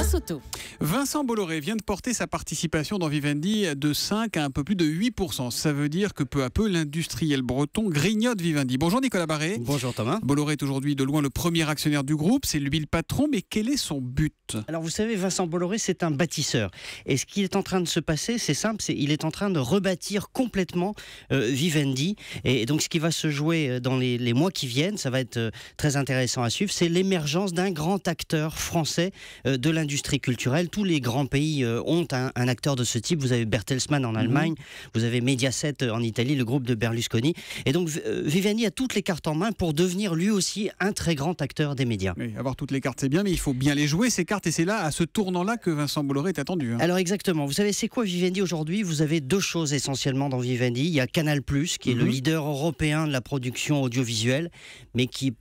grâce auto. Vincent Bolloré vient de porter sa participation dans Vivendi de 5 à un peu plus de 8%. Ça veut dire que peu à peu, l'industriel breton grignote Vivendi. Bonjour Nicolas Barré. Bonjour Thomas. Bolloré est aujourd'hui de loin le premier actionnaire du groupe. C'est lui le patron, mais quel est son but ? Alors vous savez, Vincent Bolloré, c'est un bâtisseur. Et ce qui est en train de se passer, c'est simple, il est en train de rebâtir complètement Vivendi. Et donc ce qui va se jouer dans les mois qui viennent, ça va être très intéressant à suivre, c'est l'émergence d'un grand acteur français de l'industrie culturelle. Tous les grands pays ont un acteur de ce type. Vous avez Bertelsmann en Allemagne, vous avez Mediaset en Italie, le groupe de Berlusconi. Et donc Vivendi a toutes les cartes en main pour devenir lui aussi un très grand acteur des médias. Oui, avoir toutes les cartes c'est bien, mais il faut bien les jouer ces cartes, et c'est là, à ce tournant-là, que Vincent Bolloré est attendu. Alors exactement, vous savez c'est quoi Vivendi aujourd'hui ? Vous avez deux choses essentiellement dans Vivendi. Il y a Canal+, qui est le leader européen de la production audiovisuelle, mais qui est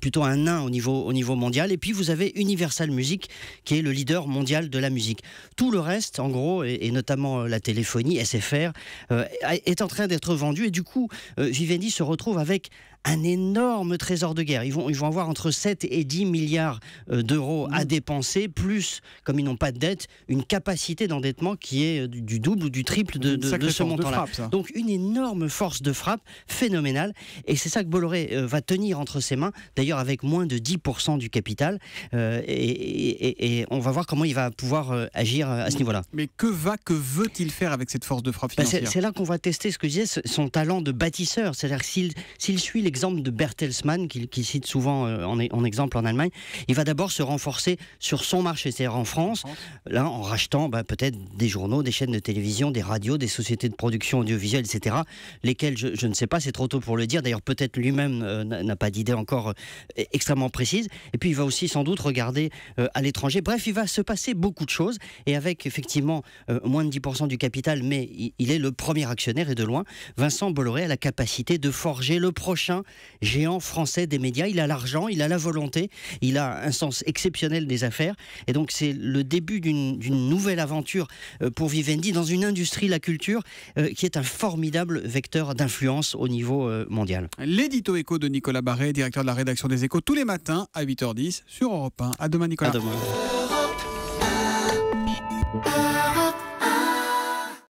plutôt un nain au niveau mondial. Et puis vous avez Universal Music, qui est le leader mondial de la musique. Tout le reste, en gros, et notamment la téléphonie, SFR, est en train d'être vendu. Et du coup, Vivendi se retrouve avec un énorme trésor de guerre. Ils vont avoir entre 7 et 10 milliards d'euros à dépenser, plus, comme ils n'ont pas de dette, une capacité d'endettement qui est du double ou du triple de ce montant-là. Donc une énorme force de frappe phénoménale. Et c'est ça que Bolloré va tenir entre ses mains, d'ailleurs avec moins de 10% du capital. Et on va voir comment il va pouvoir agir à ce niveau-là. Mais que veut-il faire avec cette force de frappe financière ? C'est là qu'on va tester ce que je disais, son talent de bâtisseur. C'est-à-dire que s'il suit l'exemple de Bertelsmann, qu'il cite souvent en exemple en Allemagne, il va d'abord se renforcer sur son marché, c'est-à-dire en France, là, en rachetant peut-être des journaux, des chaînes de télévision, des radios, des sociétés de production audiovisuelle, etc., lesquelles je ne sais pas, c'est trop tôt pour le dire, d'ailleurs peut-être lui-même n'a pas d'idée encore extrêmement précise, et puis il va aussi sans doute regarder à l'étranger. Bref, il va se passer beaucoup de choses, et avec effectivement moins de 10% du capital, mais il est le premier actionnaire et de loin, Vincent Bolloré a la capacité de forger le prochain géant français des médias. Il a l'argent, il a la volonté, il a un sens exceptionnel des affaires, et donc c'est le début d'une nouvelle aventure pour Vivendi dans une industrie, la culture, qui est un formidable vecteur d'influence au niveau mondial. L'édito écho de Nicolas Barré, directeur de la rédaction des Échos, tous les matins à 8h10 sur Europe 1. À demain Nicolas. À demain.